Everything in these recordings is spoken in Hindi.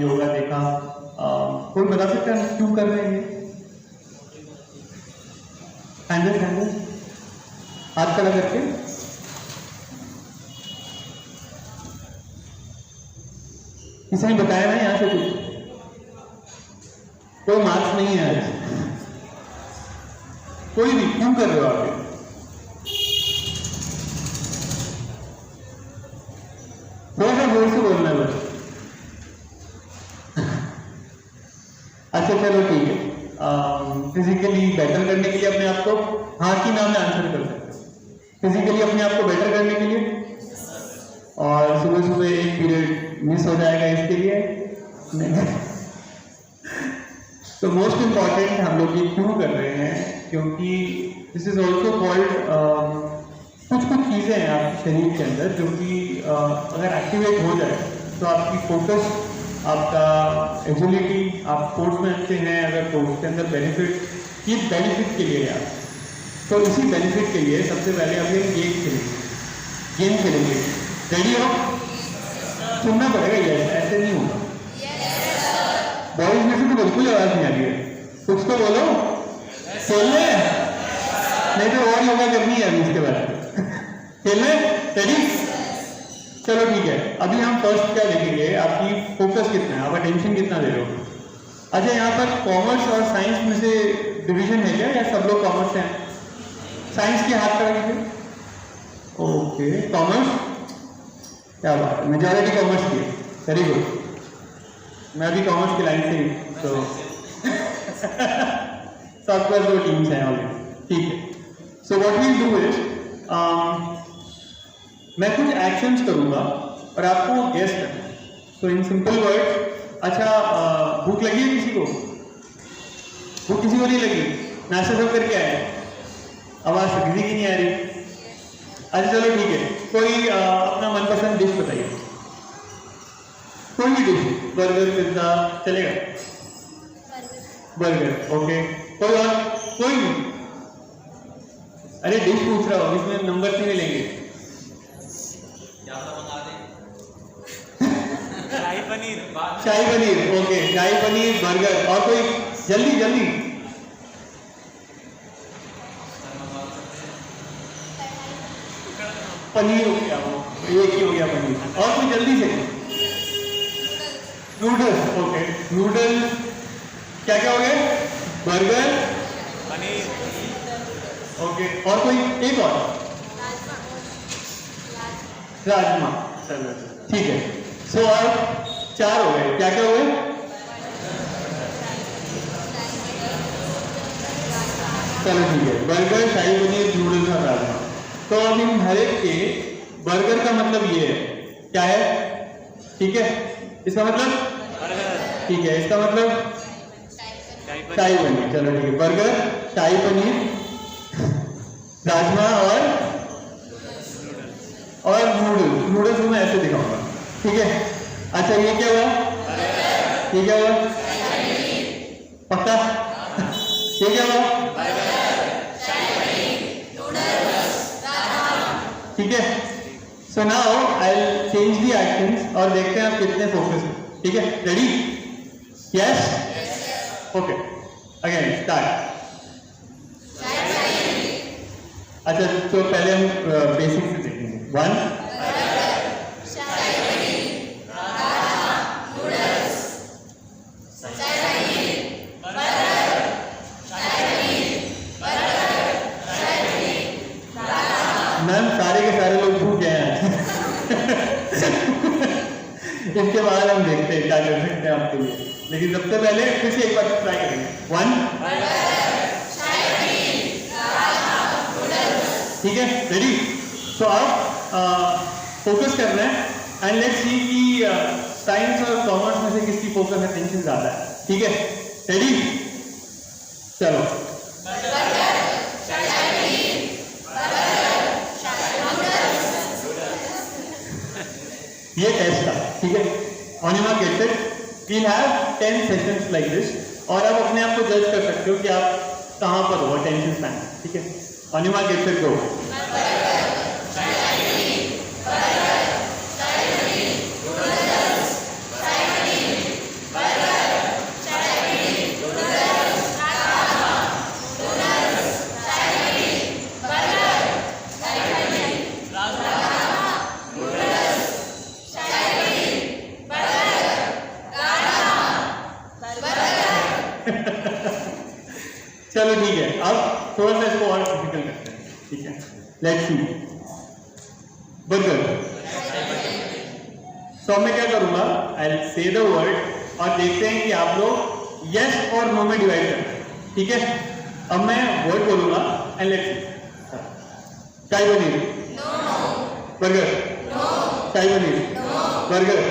योगा देखा, कोई बता सकता है क्यों कर रहे हैं? हैंडल हाथ खड़ा करके। किसी ने बताया ना यहाँ से कोई मार्क्स नहीं है आज, कोई भी क्यों कर रहे हो आप? थोड़ा सा जोर से बोलना है बस। अच्छा चलो ठीक है, फिजिकली बेटर करने के लिए अपने आप को, हाँ की नाम में आंसर कर सकते हैं। फिजिकली अपने आप को बेटर करने के लिए, और सुबह सुबह एक पीरियड मिस हो जाएगा इसके लिए। तो मोस्ट इम्पॉर्टेंट हम लोग ये क्यों कर रहे हैं, क्योंकि दिस इज ऑल्सो कॉल्ड, कुछ चीज़ें हैं आपके शरीर के अंदर जो कि अगर एक्टिवेट हो जाए तो आपकी फोकस, आपका एजिलिटी, आप स्पोर्ट्स में अच्छे हैं अगर तो उसके अंदर बेनिफिट, किस बेनिफिट के लिए यार, तो इसी बेनिफिट के लिए सबसे पहले हम गेम खेलेंगे। रेडी हो? सुनना पड़ेगा, ये ऐसे नहीं होगा। बॉयज में से तो बिल्कुल आवाज नहीं आ रही है, कुछ तो बोलो। खेलने नहीं तो और योगा करनी है अभी इसके बाद। खेलने रेडी? चलो ठीक है, अभी हम फर्स्ट क्या देखेंगे, आपकी फोकस कितना है, आप अटेंशन कितना दे रहे हो। अच्छा, यहाँ पर कॉमर्स और साइंस में से डिवीजन है क्या, या सब लोग कॉमर्स हैं? साइंस के हाथ खड़ा कीजिए। ओके, कॉमर्स, क्या बात है, मेजॉरिटी कॉमर्स की है, वेरी गुड। मैं भी कॉमर्स की लाइन से ही, तो सबका 2 टीम्स हैं ऑलरेडी, ठीक है। So what we do is, मैं कुछ एक्शंस करूंगा और आपको गेस करना है। सो इन सिंपल वर्ड, अच्छा भूख लगी है किसी को? भूख किसी को नहीं लगी? नाश्ता सब करके आए? आवाज तो किसी की नहीं आ रही। अच्छा चलो ठीक है, कोई अपना मनपसंद डिश बताइए, कोई भी डिश, बर्गर पिज्जा चलेगा? Burger, okay. कोई और? कोई नहीं? अरे डिश पूछ रहा हूँ, इसमें नंबर से मिलेंगे। शाही पनीर, ओके, शाही पनीर, बर्गर, और कोई? जल्दी जल्दी। पनीर हो गया, वो एक ही हो गया पनीर, और कोई जल्दी से? नूडल्स, ओके, नूडल्स, क्या क्या हो गए? बर्गर, पनीर, ओके, और कोई? एक और? राजमा, चलो ठीक है। सो अब 4 हो गए, क्या क्या हो गए? चलो ठीक है, बर्गर, शाही पनीर, नूडल्स और राजमा। तो अब इन हर एक के बर्गर का मतलब ये है, क्या है? ठीक है, इसका मतलब ठीक है, इसका मतलब शाही पनीर, चलो ठीक है, बर्गर, शाही पनीर, राजमा और नूडल्स मैं ऐसे दिखाऊंगा, ठीक है। अच्छा ये क्या हुआ? ये क्या हुआ? पक्का? ये क्या हुआ? ठीक है। So now I will change the actions और देखते हैं आप कितने फोकस हैं, ठीक है। Ready? Yes, okay, again start. अच्छा, तो पहले हम बेसिक से देखेंगे। 1, मैम सारे के सारे लोग भूख गए हैं। इसके बाद हम देखते हैं क्या कर सकते हैं आपके लिए, लेकिन सबसे पहले फिर से एक बार ट्राई करेंगे। 1, ठीक है, रेडी? सो आप फोकस करना है एंड लेट्स सी कि साइंस और कॉमर्स में से किसकी फोकस अटेंशन ज्यादा है, ठीक है। रेडी? चलो, ये टेस्ट था, ठीक है। On your mark, get set, we have 10 sessions like this, और आप अपने आप को जज कर सकते हो कि आप कहां पर हो अटेंशन स्पैन, ठीक है। On your mark, get set, go. चलो ठीक है, अब थोड़ा सा इसको और डिफिकल्ट करते हैं, ठीक है। Let's see, burger. तो मैं क्या करूंगा, आई से द वर्ड और देखते हैं कि आप लोग यस और नो में डिवाइड करते हैं, ठीक है। अब मैं वर्ड बोलूंगा and let's see. Shahi paneer, burger, shahi paneer, burger,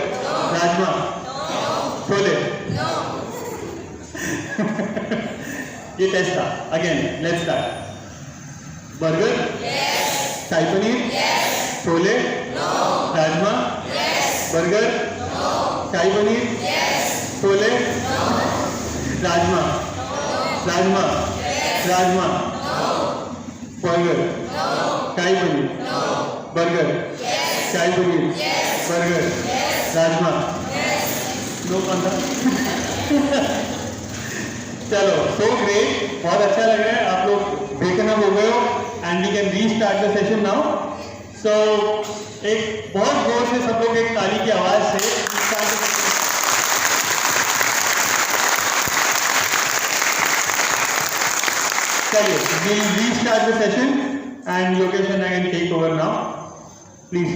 rajma, chole. ये टेस्ट था। Again let's start. Burger, shahi paneer, chole, rajma, burger, shahi paneer, chole, rajma, rajma, rajma, burger, shahi paneer, burger, shahi paneer, burger, rajma. No कौन था? चलो, सो ग्रेट, बहुत अच्छा लग रहा है। आप लोग बेकनअप हो गए हो and we can restart the session now. So एक बहुत जोर से सब लोग एक ताली की आवाज से चलिए, we'll restart the session and Yogesh and I can take over now. Please.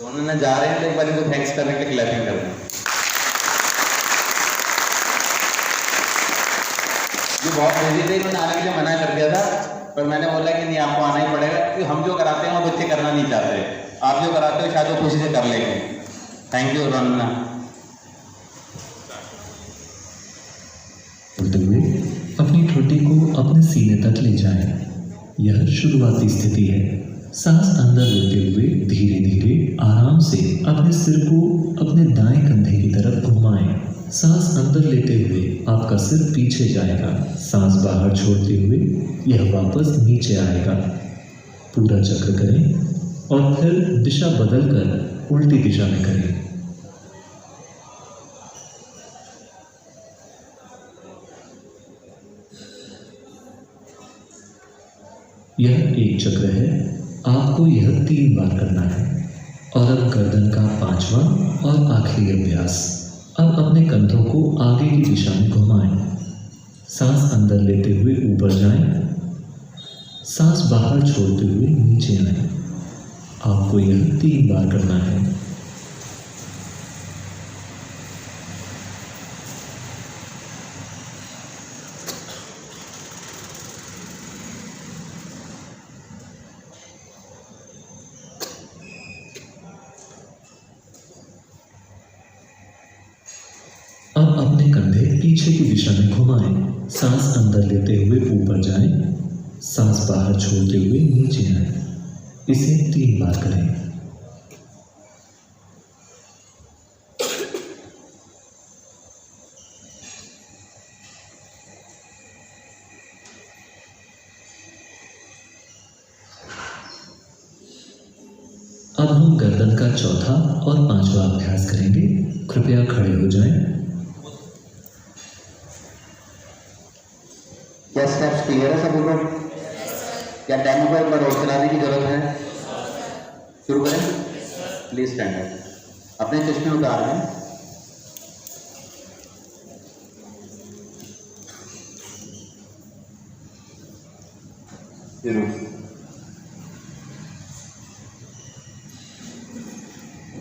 दोनों ने जा रहे हैं तो एक बार इनको थैंक्स करने के लिए क्लैपिंग कर रहे हैं। ये बहुत बिजी थे, इन्होंने आने के लिए मना कर दिया था, पर मैंने बोला कि नहीं आपको आना ही पड़ेगा क्योंकि हम जो कराते हैं वो बच्चे करना नहीं चाहते। आप जो कराते हो शायद वो खुशी से कर लेंगे। Thank you Ranjana. अपनी ठोडी को अपने सीने तक ले जाएं। यह शुरुआती स्थिति है। सांस अंदर लेते हुए धीरे धीरे आराम से अपने सिर को अपने दाएं कंधे की तरफ घुमाएं। सांस अंदर लेते हुए आपका सिर पीछे जाएगा। सांस बाहर छोड़ते हुए यह वापस नीचे आएगा। पूरा चक्र करें और फिर दिशा बदलकर उल्टी दिशा में करें। यह एक चक्र है। आपको यह 3 बार करना है। और अब गर्दन का 5वां और आखिरी अभ्यास। अब अपने कंधों को आगे की दिशा में घुमाएं। सांस अंदर लेते हुए ऊपर जाएं। सांस बाहर छोड़ते हुए नीचे आएं। आपको यह 3 बार करना है। अब अपने कंधे पीछे की दिशा में घुमाएं। सांस अंदर लेते हुए ऊपर जाएं। सांस बाहर छोड़ते हुए नीचे आएं। इसे 3 बार करें। अब हम गर्दन का 4था और 5वां अभ्यास करेंगे। कृपया खड़े हो जाएं। क्या स्टेप्स क्लियर है सब लोग? क्या डेमो को एक बार और चलाने की जरूरत है? शुरू करें? Please stand up. अपने चश्मे उतार दें। जरूर।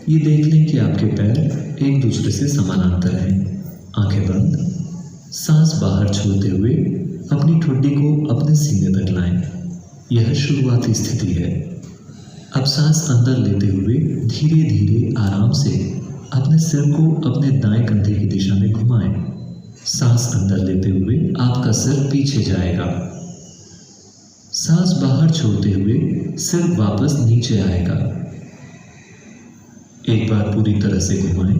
ये देख लें कि आपके पैर एक दूसरे से समानांतर हैं। आंखें बंद। सांस बाहर छोड़ते हुए अपनी ठुड्डी को अपने सीने तक लाएं। यह शुरुआती स्थिति है। अब सांस अंदर लेते हुए धीरे धीरे आराम से अपने सिर को अपने दाएं कंधे की दिशा में घुमाएं। सांस अंदर लेते हुए आपका सिर पीछे जाएगा। सांस बाहर छोड़ते हुए सिर वापस नीचे आएगा। एक बार पूरी तरह से घुमाएं,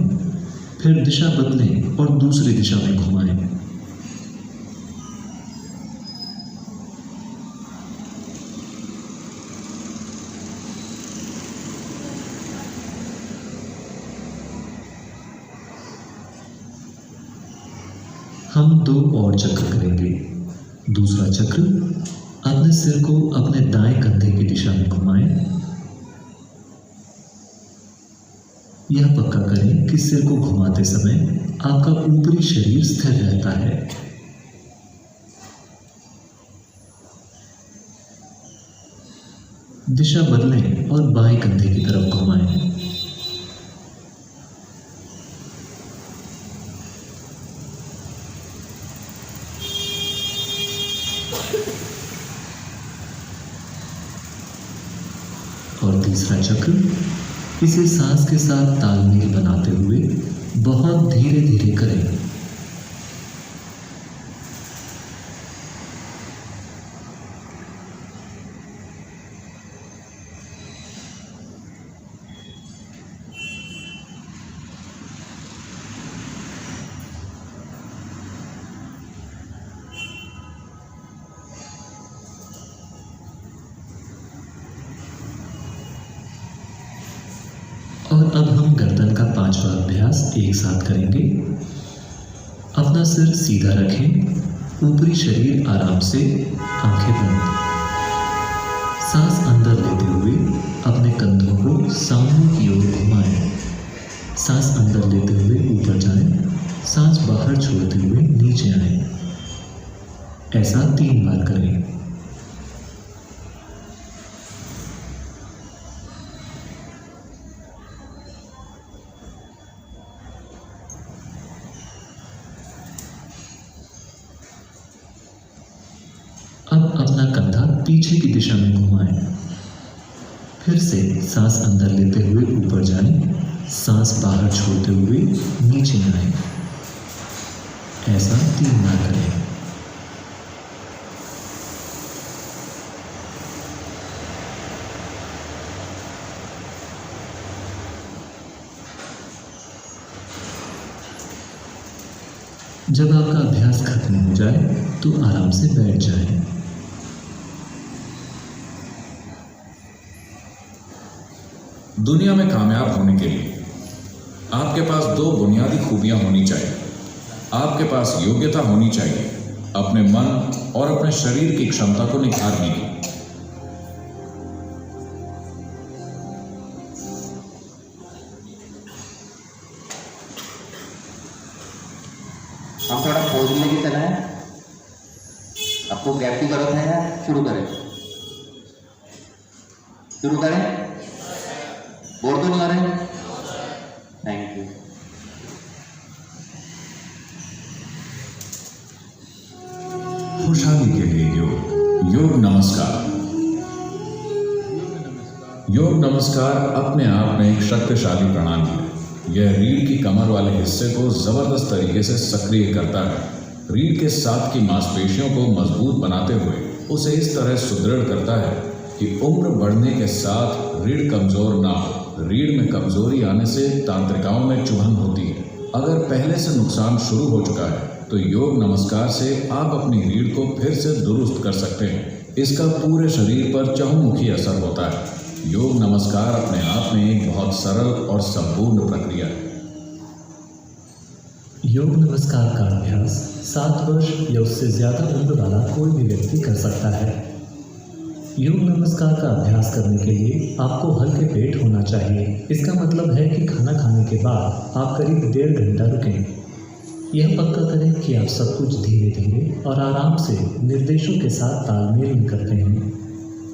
फिर दिशा बदलें और दूसरी दिशा में घुमाएं। हम 2 और चक्र करेंगे। दूसरा चक्र, अपने सिर को अपने दाएं कंधे की दिशा में घुमाएं। यह पक्का करें कि सिर को घुमाते समय आपका ऊपरी शरीर स्थिर रहता है। दिशा बदलें और बाएं कंधे की तरफ घुमाएं। और तीसरा चक्र, इसे सांस के साथ तालमेल बनाते हुए बहुत धीरे धीरे करें। और अब हम गर्दन का 5वां अभ्यास एक साथ करेंगे। अपना सिर सीधा रखें, ऊपरी शरीर आराम से, आंखें बंद। सांस अंदर लेते हुए अपने कंधों को सामने की ओर घुमाएं। सांस अंदर लेते हुए ऊपर जाएं, सांस बाहर छोड़ते हुए नीचे आएं। ऐसा 3 बार करें। अब अपना कंधा पीछे की दिशा में घुमाएं। फिर से सांस अंदर लेते हुए ऊपर जाएं, सांस बाहर छोड़ते हुए नीचे आएं। ऐसा 3 बार करें। जब आपका अभ्यास खत्म हो जाए तो आराम से बैठ जाएं। दुनिया में कामयाब होने के लिए आपके पास 2 बुनियादी खूबियां होनी चाहिए। आपके पास योग्यता होनी चाहिए अपने मन और अपने शरीर की क्षमता को निखारने की। हम थोड़ा पोज लेके चलाएं। आपको गैप की जरूरत है या शुरू करें? शुरू करें? बोर तो नहीं आ रहे? Thank you. खुशहाली के लिए योग नमस्कार। योग नमस्कार अपने आप में एक शक्तिशाली प्रणाली है। यह रीढ़ की कमर वाले हिस्से को जबरदस्त तरीके से सक्रिय करता है। रीढ़ के साथ की मांसपेशियों को मजबूत बनाते हुए उसे इस तरह सुदृढ़ करता है कि उम्र बढ़ने के साथ रीढ़ कमजोर ना हो। रीढ़ में कमजोरी आने से तांत्रिकाओं में चुभन होती है। अगर पहले से नुकसान शुरू हो चुका है तो योग नमस्कार से आप अपनी रीढ़ को फिर से दुरुस्त कर सकते हैं। इसका पूरे शरीर पर चहुमुखी असर होता है। योग नमस्कार अपने आप में एक बहुत सरल और संपूर्ण प्रक्रिया है। योग नमस्कार का अभ्यास 7 वर्ष या उससे ज़्यादा उम्र वाला कोई भी व्यक्ति कर सकता है। योग नमस्कार का अभ्यास करने के लिए आपको हल्के पेट होना चाहिए। इसका मतलब है कि खाना खाने के बाद आप करीब 1.5 घंटा रुकें। यह पक्का करें कि आप सब कुछ धीरे धीरे और आराम से निर्देशों के साथ तालमेल में करते हैं।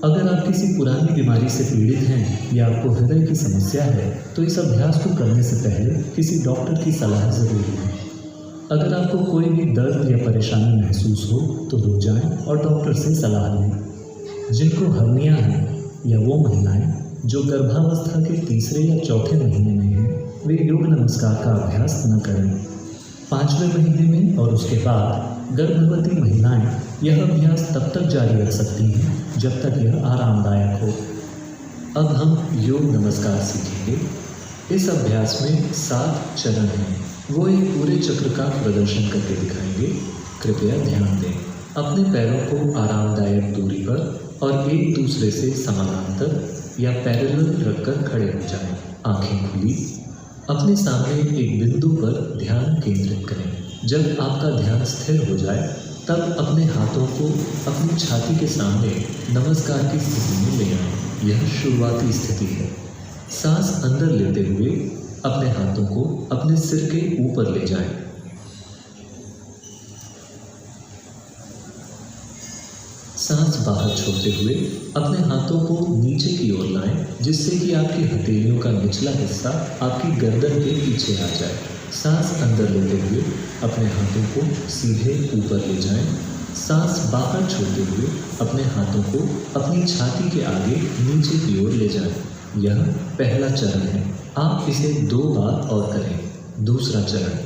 अगर आप किसी पुरानी बीमारी से पीड़ित हैं या आपको हृदय की समस्या है तो इस अभ्यास को करने से पहले किसी डॉक्टर की सलाह जरूरी है। अगर आपको कोई भी दर्द या परेशानी महसूस हो तो रुक जाएं और डॉक्टर से सलाह लें। जिनको हर्निया है या वो महिलाएं जो गर्भावस्था के 3 या 4 महीने में हैं वे योग नमस्कार का अभ्यास न करें। 5वें महीने में और उसके बाद गर्भवती महिलाएं यह अभ्यास तब तक जारी रख सकती हैं जब तक यह आरामदायक हो। अब हम योग नमस्कार सीखेंगे। इस अभ्यास में 7 चरण हैं। वो एक पूरे चक्र का प्रदर्शन करके दिखाएंगे। कृपया ध्यान दें। अपने पैरों को आरामदायक दूरी पर और एक दूसरे से समानांतर या पैरेलल रखकर खड़े हो जाएं। आंखें खुली। अपने सामने एक बिंदु पर ध्यान केंद्रित करें। जब आपका ध्यान स्थिर हो जाए तब अपने हाथों को अपनी छाती के सामने नमस्कार की स्थिति में ले आएं। यह शुरुआती स्थिति है। सांस अंदर लेते हुए अपने हाथों को अपने सिर के ऊपर ले जाएं। सांस बाहर छोड़ते हुए अपने हाथों को नीचे की ओर लाएं, जिससे कि आपकी हथेलियों का निचला हिस्सा आपकी गर्दन के पीछे आ जाए। सांस अंदर लेते हुए अपने हाथों को सीधे ऊपर ले जाएं। सांस बाहर छोड़ते हुए अपने हाथों को अपनी छाती के आगे नीचे की ओर ले जाएं। यह पहला चरण है। आप इसे 2 बार और करें। दूसरा चरण,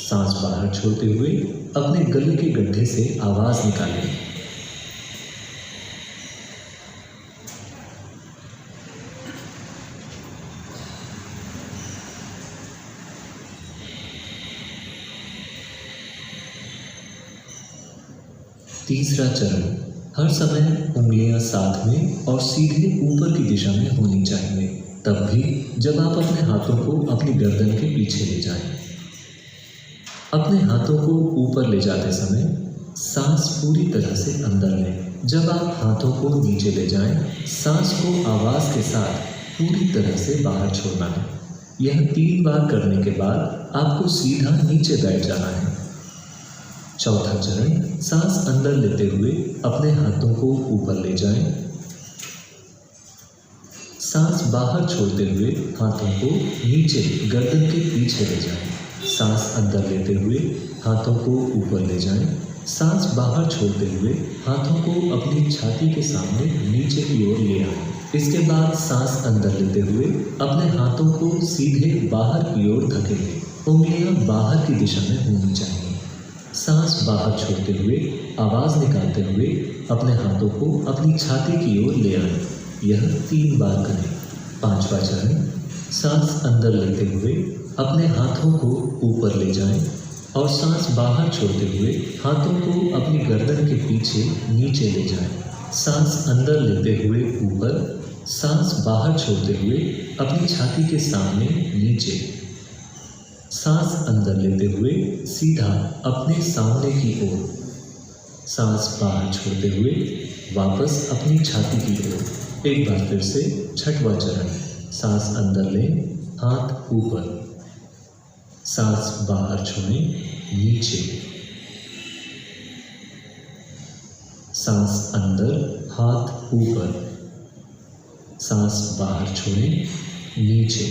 सांस बाहर छोड़ते हुए अपने गले के गड्ढे से आवाज निकालें। तीसरा चरण, हर समय उंगलियां साथ में और सीधे ऊपर की दिशा में होनी चाहिए, तब भी जब आप अपने हाथों को अपनी गर्दन के पीछे ले जाएं। अपने हाथों को ऊपर ले जाते समय सांस पूरी तरह से अंदर लें। जब आप हाथों को नीचे ले जाएं, सांस को आवाज़ के साथ पूरी तरह से बाहर छोड़ना है। यह 3 बार करने के बाद आपको सीधा नीचे बैठ जाना है। चौथा चरण, सांस अंदर लेते हुए अपने हाथों को ऊपर ले जाएं। सांस बाहर छोड़ते हुए हाथों को नीचे गर्दन के पीछे ले जाएं। सांस अंदर लेते हुए हाथों को ऊपर ले जाएं। सांस बाहर छोड़ते हुए हाथों को अपनी छाती के सामने नीचे की ओर ले आएं। इसके बाद सांस अंदर लेते हुए अपने हाथों को सीधे बाहर की ओर धकेलें। उंगलियां बाहर की दिशा में होनी चाहिए। सांस बाहर छोड़ते हुए आवाज़ निकालते हुए अपने हाथों को अपनी छाती की ओर ले आएं। यह 3 बार करें। पांचवा चरण, सांस अंदर लेते हुए अपने हाथों को ऊपर ले जाएं और सांस बाहर छोड़ते हुए हाथों को अपनी गर्दन के पीछे नीचे ले जाएं। सांस अंदर लेते हुए ऊपर, सांस बाहर छोड़ते हुए अपनी छाती के सामने नीचे। सांस अंदर लेते हुए सीधा अपने सामने की ओर। सांस बाहर छोड़ते हुए वापस अपनी छाती की ओर। एक बार फिर से छठवां चरण, सांस अंदर लें, हाथ ऊपर। सांस बाहर छोड़ें, नीचे। सांस अंदर, हाथ ऊपर। सांस बाहर छोड़ें, नीचे।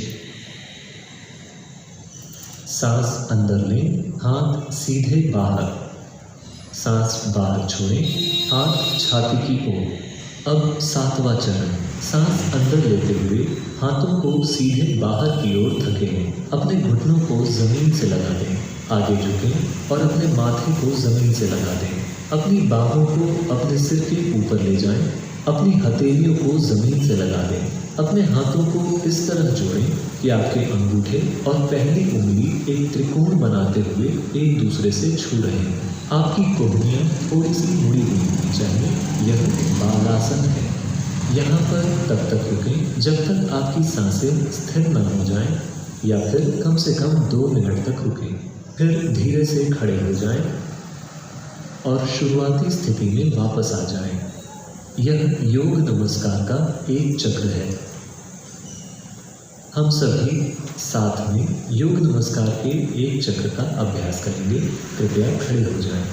सांस अंदर लें, हाथ सीधे बाहर। सांस बाहर छोड़ें, हाथ छाती की ओर। अब 7वां चरण, सांस अंदर लेते हुए हाथों को सीधे बाहर की ओर धकेलें। अपने घुटनों को ज़मीन से लगा दें। आगे झुकें और अपने माथे को ज़मीन से लगा दें। अपनी बाहों को अपने सिर के ऊपर ले जाएं। अपनी हथेलियों को ज़मीन से लगा दें। अपने हाथों को इस तरह जोड़ें कि आपके अंगूठे और पहली उंगली एक त्रिकोण बनाते हुए एक दूसरे से छू रहे हैं। आपकी कोहनियाँ थोड़ी सी मुड़ी हुई होनी चाहिए। यह बालासन है। यहाँ पर तब तक रुकें जब तक आपकी सांसें स्थिर न हो जाएं, या फिर कम से कम 2 मिनट तक रुकें। फिर धीरे से खड़े हो जाएं और शुरुआती स्थिति में वापस आ जाएं। यह योग नमस्कार का एक चक्र है। हम सभी साथ में योग नमस्कार के एक चक्र का अभ्यास करेंगे। कृपया खड़े हो जाएं।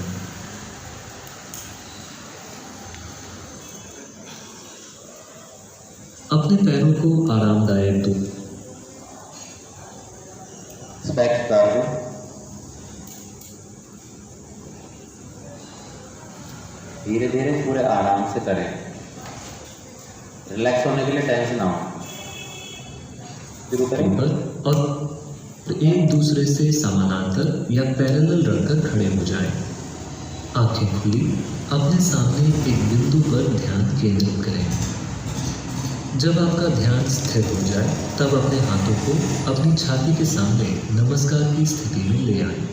अपने पैरों को आरामदायक दो। स्पेक्स उतार दो। धीरे धीरे पूरे आराम से करें। रिलैक्स होने के लिए टेंशन ना हो। शुरू करें। और एक दूसरे से समानांतर या पैरेलल रखकर खड़े हो जाएं। आंखें खुली अपने सामने एक बिंदु पर ध्यान केंद्रित करें। जब आपका ध्यान स्थिर हो जाए तब अपने हाथों को अपनी छाती के सामने नमस्कार की स्थिति में ले आएं।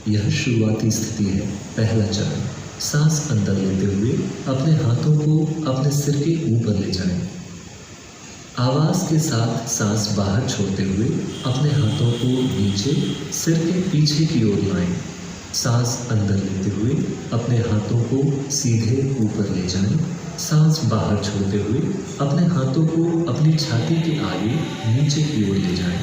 यह शुरुआती स्थिति है। पहला चरण, सांस अंदर लेते हुए अपने हाथों को अपने सिर के ऊपर ले जाएं। आवाज़ के साथ सांस बाहर छोड़ते हुए अपने हाथों को नीचे सिर के पीछे की ओर लाएं। सांस अंदर लेते हुए अपने हाथों को सीधे ऊपर ले जाएं। सांस बाहर छोड़ते हुए अपने हाथों को अपनी छाती के आगे नीचे की ओर ले जाएं।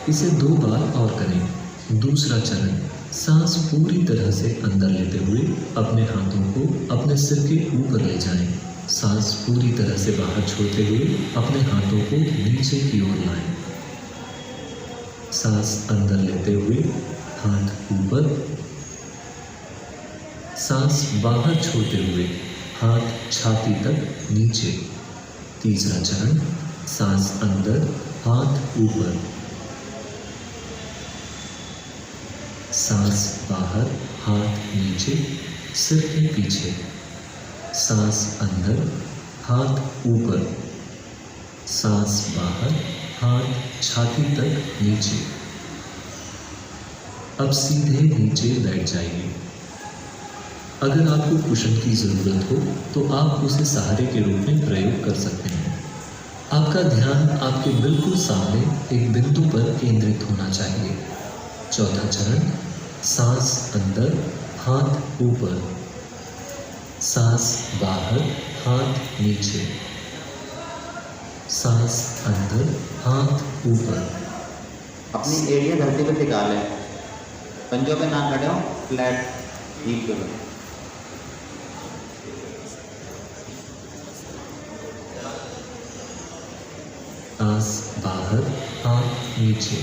इसे 2 बार और करें। दूसरा चरण, सांस पूरी तरह से अंदर लेते हुए अपने हाथों को अपने सिर के ऊपर ले जाएं। सांस पूरी तरह से बाहर छोड़ते हुए अपने हाथों को नीचे की ओर लाएं। सांस अंदर लेते हुए हाथ ऊपर, सांस बाहर छोड़ते हुए हाथ छाती तक नीचे। तीसरा चरण, सांस अंदर, हाथ ऊपर, सांस बाहर, हाथ नीचे, सिर के पीछे। सांस अंदर, हाथ ऊपर, सांस बाहर, हाथ छाती तक नीचे। अब सीधे नीचे बैठ जाइए। अगर आपको कुशन की ज़रूरत हो तो आप उसे सहारे के रूप में प्रयोग कर सकते हैं। आपका ध्यान आपके बिल्कुल सामने एक बिंदु पर केंद्रित होना चाहिए। चौथा चरण, सांस अंदर, हाथ ऊपर, सांस बाहर, हाथ नीचे, सांस अंदर, हाथ ऊपर। अपनी एड़ियाँ धरती पे टिका लें, पंजों पे ना खड़े हो, फ्लैट हीप पे बैठो। सांस बाहर, हाथ नीचे।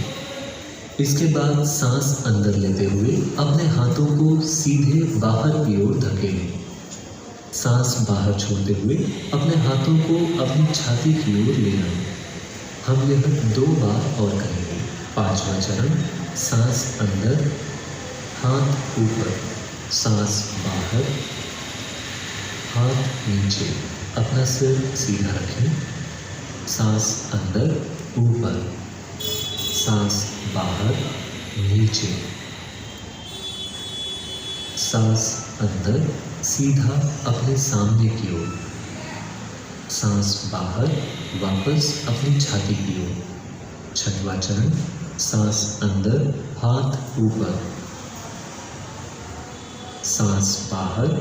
इसके बाद सांस अंदर लेते हुए अपने हाथों को सीधे बाहर की ओर धकेलें। सांस बाहर छोड़ते हुए अपने हाथों को अपनी छाती की ओर ले आएं। हम यह 2 बार और करेंगे। पांचवा चरण, सांस अंदर, हाथ ऊपर, सांस बाहर, हाथ नीचे। अपना सिर सीधा रखें। सांस अंदर, ऊपर, सांस बाहर, नीचे, सांस अंदर, सीधा अपने सामने की ओर, सांस बाहर, वापस अपनी छाती की ओर। छठवां चरण, सांस अंदर, हाथ ऊपर, सांस बाहर,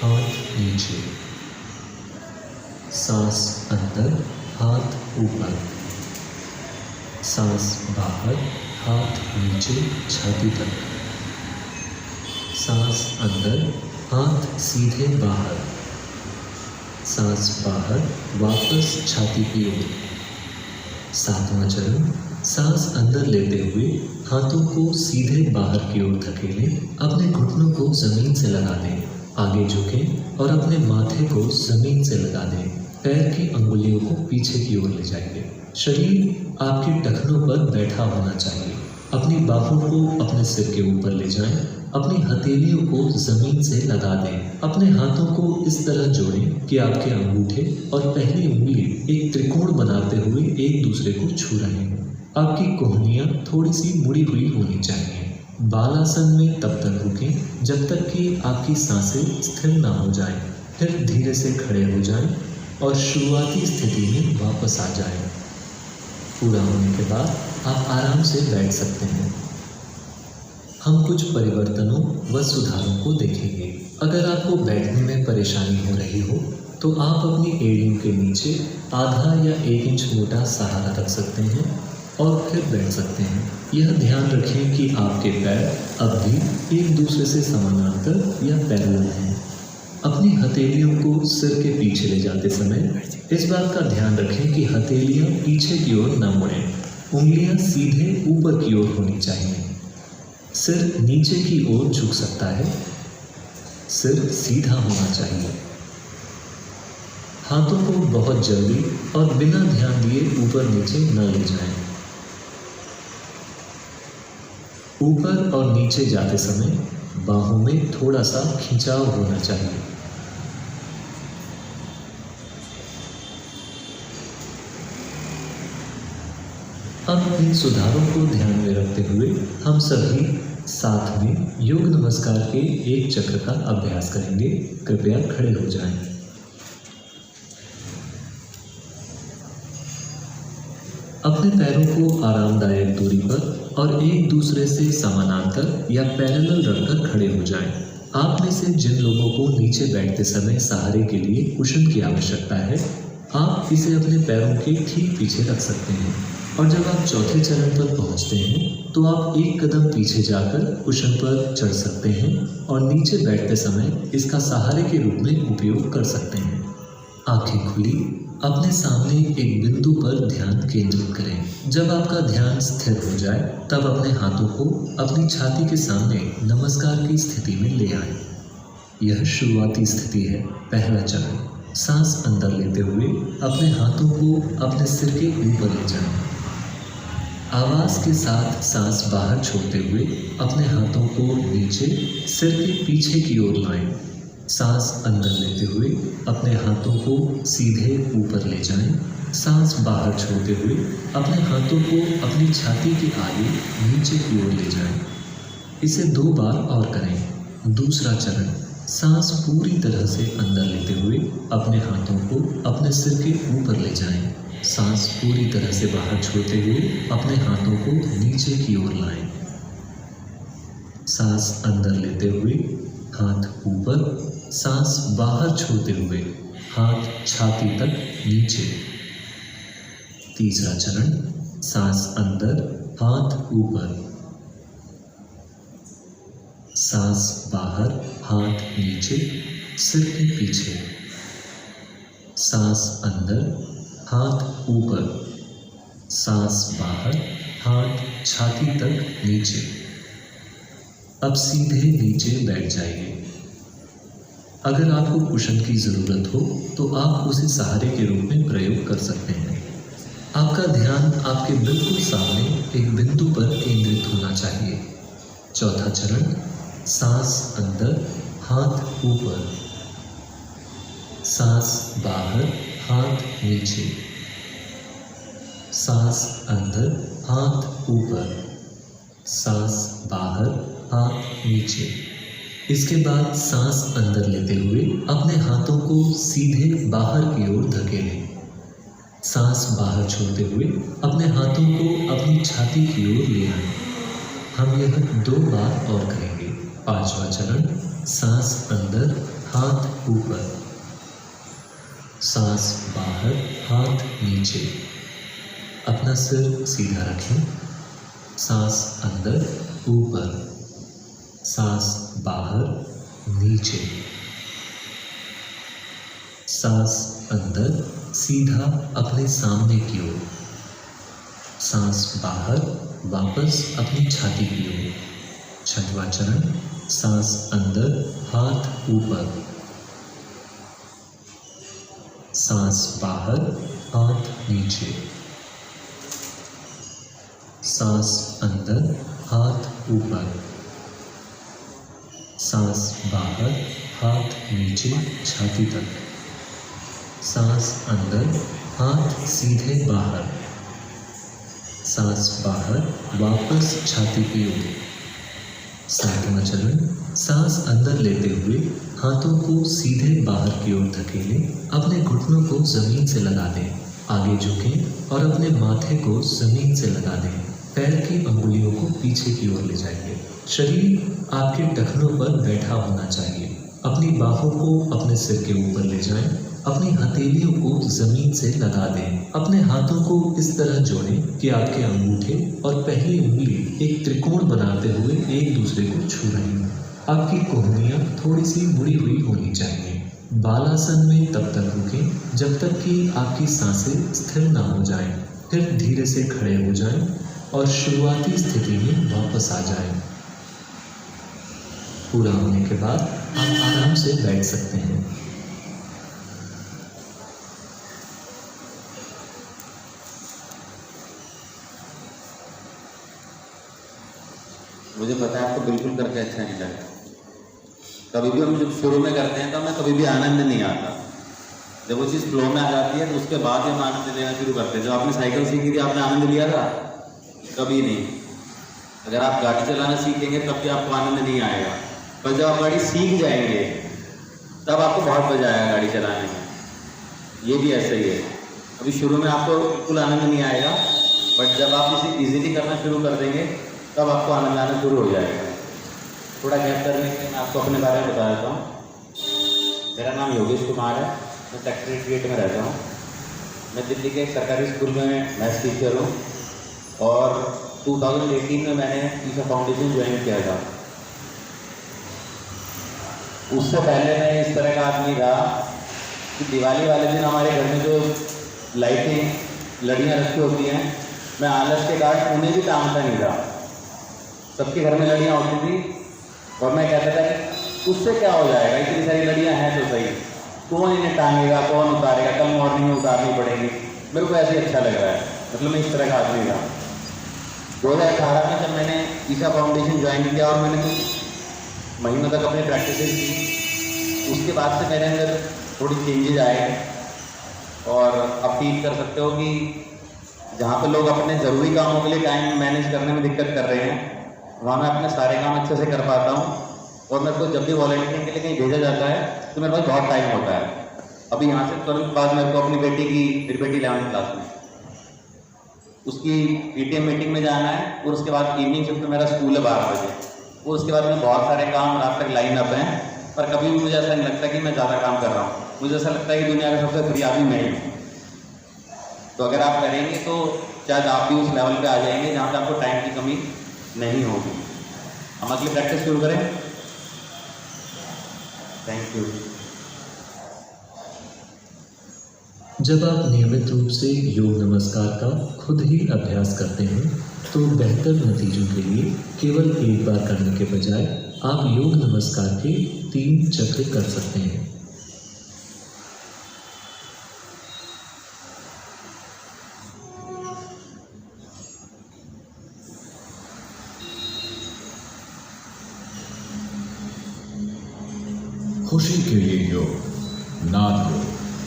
हाथ नीचे, सांस अंदर, हाथ ऊपर, सांस बाहर, हाथ नीचे, छाती तक, सांस अंदर, हाथ सीधे बाहर, सांस बाहर, वापस छाती की ओर। सातवां चरण, सांस अंदर लेते हुए हाथों को सीधे बाहर की ओर धकेलें। अपने घुटनों को जमीन से लगा दें। आगे झुकें और अपने माथे को जमीन से लगा दें। पैर की अंगुलियों को पीछे की ओर ले जाइए। शरीर आपके टखनों पर बैठा होना चाहिए। अपनी बाहों को अपने सिर के ऊपर ले जाएं। अपनी हथेलियों को जमीन से लगा दें। अपने हाथों को इस तरह जोड़ें कि आपके अंगूठे और पहली उंगली एक त्रिकोण बनाते हुए एक दूसरे को छू रहे हों। आपकी कोहनियाँ थोड़ी सी मुड़ी हुई होनी चाहिए। बालासन में तब तक रुकें जब तक कि आपकी सांसें स्थिर ना हो जाएं। फिर धीरे से खड़े हो जाएं और शुरुआती स्थिति में वापस आ जाएं। पूरा होने के बाद आप आराम से बैठ सकते हैं। हम कुछ परिवर्तनों व सुधारों को देखेंगे। अगर आपको बैठने में परेशानी हो रही हो तो आप अपनी एड़ियों के नीचे आधा या 1 इंच मोटा सहारा रख सकते हैं और फिर बैठ सकते हैं। यह ध्यान रखें कि आपके पैर अब भी एक दूसरे से समानांतर या पैरेलल हैं। अपनी हथेलियों को सिर के पीछे ले जाते समय इस बात का ध्यान रखें कि हथेलियाँ पीछे की ओर न मुड़ें। उंगलियाँ सीधे ऊपर की ओर होनी चाहिए। सिर नीचे की ओर झुक सकता है। सिर सीधा होना चाहिए। हाथों को बहुत जल्दी और बिना ध्यान दिए ऊपर नीचे न ले जाएं। ऊपर और नीचे जाते समय बाहों में थोड़ा सा खिंचाव होना चाहिए। अब इन सुधारों को ध्यान में रखते हुए हम सभी साथ में योग नमस्कार के एक चक्र का अभ्यास करेंगे। कृपया खड़े हो जाएं। अपने पैरों को आरामदायक दूरी पर और एक दूसरे से समानांतर या पैरेलल रखकर खड़े हो जाएं। आप में से जिन लोगों को नीचे बैठते समय सहारे के लिए कुशन की आवश्यकता है, आप इसे अपने पैरों के ठीक पीछे रख सकते हैं। और जब आप चौथे चरण पर पहुंचते हैं तो आप एक कदम पीछे जाकर कुशन पर चढ़ सकते हैं और नीचे बैठते समय इसका सहारे के रूप में उपयोग कर सकते हैं। आंखें खुली अपने सामने एक बिंदु पर ध्यान केंद्रित करें। जब आपका ध्यान स्थिर हो जाए तब अपने हाथों को अपनी छाती के सामने नमस्कार की स्थिति में ले आएं। यह शुरुआती स्थिति है। पहला चरण, सांस अंदर लेते हुए अपने हाथों को अपने सिर के ऊपर ले जाएं। आवाज़ के साथ सांस बाहर छोड़ते हुए अपने हाथों को नीचे सिर के पीछे की ओर लाएं। सांस अंदर लेते हुए अपने हाथों को सीधे ऊपर ले जाएं। सांस बाहर छोड़ते हुए अपने हाथों को अपनी छाती के आगे नीचे की ओर ले जाएं। इसे 2 बार और करें। दूसरा चरण, सांस पूरी तरह से अंदर लेते हुए अपने हाथों को अपने सिर के ऊपर ले जाएं। सांस पूरी तरह से बाहर छोड़ते हुए अपने हाथों को नीचे की ओर लाएं। सांस अंदर लेते हुए हाथ ऊपर, सांस बाहर छोड़ते हुए हाथ छाती तक नीचे। तीसरा चरण, सांस अंदर, हाथ ऊपर, सांस बाहर, हाथ नीचे, सिर के पीछे। सांस अंदर, हाथ ऊपर, सांस बाहर, हाथ छाती तक नीचे। अब सीधे नीचे बैठ जाइए। अगर आपको कुशन की ज़रूरत हो तो आप उसे सहारे के रूप में प्रयोग कर सकते हैं। आपका ध्यान आपके बिल्कुल सामने एक बिंदु पर केंद्रित होना चाहिए। चौथा चरण, सांस अंदर, हाथ ऊपर, सांस बाहर, हाथ नीचे, सांस अंदर, हाथ ऊपर, सांस बाहर, हाथ नीचे। इसके बाद सांस अंदर लेते हुए अपने हाथों को सीधे बाहर की ओर धकेलें। सांस बाहर छोड़ते हुए अपने हाथों को अपनी छाती की ओर ले आएं। हम यह 2 बार और करेंगे। पांचवा चरण, सांस अंदर, हाथ ऊपर, सांस बाहर, हाथ नीचे। अपना सिर सीधा रखें। सांस अंदर, ऊपर, सांस बाहर, नीचे, सांस अंदर, सीधा अपने सामने की ओर, सांस बाहर, वापस अपनी छाती की ओर। छठवां चरण, सांस अंदर, हाथ ऊपर, सांस बाहर, हाथ नीचे, सांस अंदर, हाथ ऊपर, सांस बाहर, हाथ नीचे छाती तक, सांस अंदर, हाथ सीधे बाहर, सांस बाहर, वापस छाती की ओर। सातवां चरण, सांस अंदर लेते हुए हाथों को सीधे बाहर की ओर धकेलें। अपने घुटनों को जमीन से लगा दें। आगे झुकें और अपने माथे को जमीन से लगा दें। पैर की अंगुलियों को पीछे की ओर ले जाइए। शरीर आपके टखनों पर बैठा होना चाहिए। अपनी बाहों को अपने सिर के ऊपर ले जाएं। अपनी हथेलियों को जमीन से लगा दें। अपने हाथों को इस तरह जोड़ें कि आपके अंगूठे और पहली उंगली एक त्रिकोण बनाते हुए एक दूसरे को छू रही हों। आपकी कोहनियाँ थोड़ी सी मुड़ी हुई होनी चाहिए। बालासन में तब तक रुकें जब तक कि आपकी सांसें स्थिर ना हो जाएं। फिर धीरे से खड़े हो जाएं और शुरुआती स्थिति में वापस आ जाएं। पूरा होने के बाद आप आराम से बैठ सकते हैं। मुझे पता है आपको बिल्कुल करके अच्छा नहीं लगता। कभी भी हम जब शुरू में करते हैं तो हमें कभी भी आनंद नहीं आता। जब वो चीज़ फ्लो में आ जाती है तो उसके बाद हम आनंद लेना शुरू करते हैं। जब आपने साइकिल सीखी थी आपने आनंद लिया था? कभी नहीं। अगर आप गाड़ी चलाना सीखेंगे तब भी आपको आनंद नहीं आएगा, पर जब आप गाड़ी सीख जाएंगे तब आपको बहुत मजा आएगा गाड़ी चलाने में। ये भी ऐसा ही है। अभी शुरू में आपको बिल्कुल आनंद नहीं आएगा, बट जब आप इसे ईजिली करना शुरू कर देंगे तब आपको आनंद आना शुरू हो जाएगा। थोड़ा गैप करने के मैं आपको अपने बारे में बता देता हूँ। मेरा नाम योगेश कुमार है। मैं सेक्रेटरीट में रहता हूँ। मैं दिल्ली के एक सरकारी स्कूल में मैथ्स टीचर हूँ। और 2018 में मैंने ईशा फाउंडेशन ज्वाइन किया था। उससे पहले मैं इस तरह का आदमी था कि दिवाली वाले दिन हमारे घर में जो लाइटें लड़ियाँ रखी होती हैं, मैं आलस के कारण उन्हें भी टांगता नहीं था। सबके घर में लड़ियाँ होती थी और मैं कहता था कि उससे क्या हो जाएगा, इतनी सारी लड़ियाँ हैं तो सही, कौन इन्हें टांगेगा, कौन उतारेगा, कल मॉर्निंग में उतारनी पड़ेगी, मेरे को ऐसे ही अच्छा लग रहा है। मतलब मैं इस तरह का आदमी था। 2018 में जब मैंने ईशा फाउंडेशन ज्वाइन किया और मैंने कुछ महीनों तक अपनी प्रैक्टिस की, उसके बाद से मेरे अंदर थोड़ी चेंजेज आए और आप फील कर सकते हो कि जहाँ पे लोग अपने ज़रूरी कामों के लिए टाइम मैनेज करने में दिक्कत कर रहे हैं, वहाँ मैं अपने सारे काम अच्छे से कर पाता हूँ। और मेरे को जब भी वॉलंटियरिंग के लिए कहीं भेजा जाता है तो मेरे पास बहुत टाइम होता है। अभी यहाँ से तुरंत बाद मेरे को अपनी बेटी 11वीं क्लास में उसकी PTM मीटिंग में जाना है और उसके बाद इवनिंग शिफ्ट में मेरा स्कूल है 12 बजे, और उसके बाद में बहुत सारे काम रात तक लाइन अप हैं। पर कभी भी मुझे ऐसा नहीं लगता कि मैं ज़्यादा काम कर रहा हूँ, मुझे ऐसा लगता है कि दुनिया का सबसे फ्री आदमी मैं ही हूँ। तो अगर आप करेंगे तो शायद आप भी उस लेवल पे आ जाएंगे जहाँ पे आपको टाइम की कमी नहीं होगी। हम अगली प्रैक्टिस शुरू करें। Thank you. जब आप नियमित रूप से योग नमस्कार का खुद ही अभ्यास करते हैं तो बेहतर नतीजों के लिए केवल एक बार करने के बजाय आप योग नमस्कार के 3 चक्र कर सकते हैं। खुशी के लिए योग, नाद योग।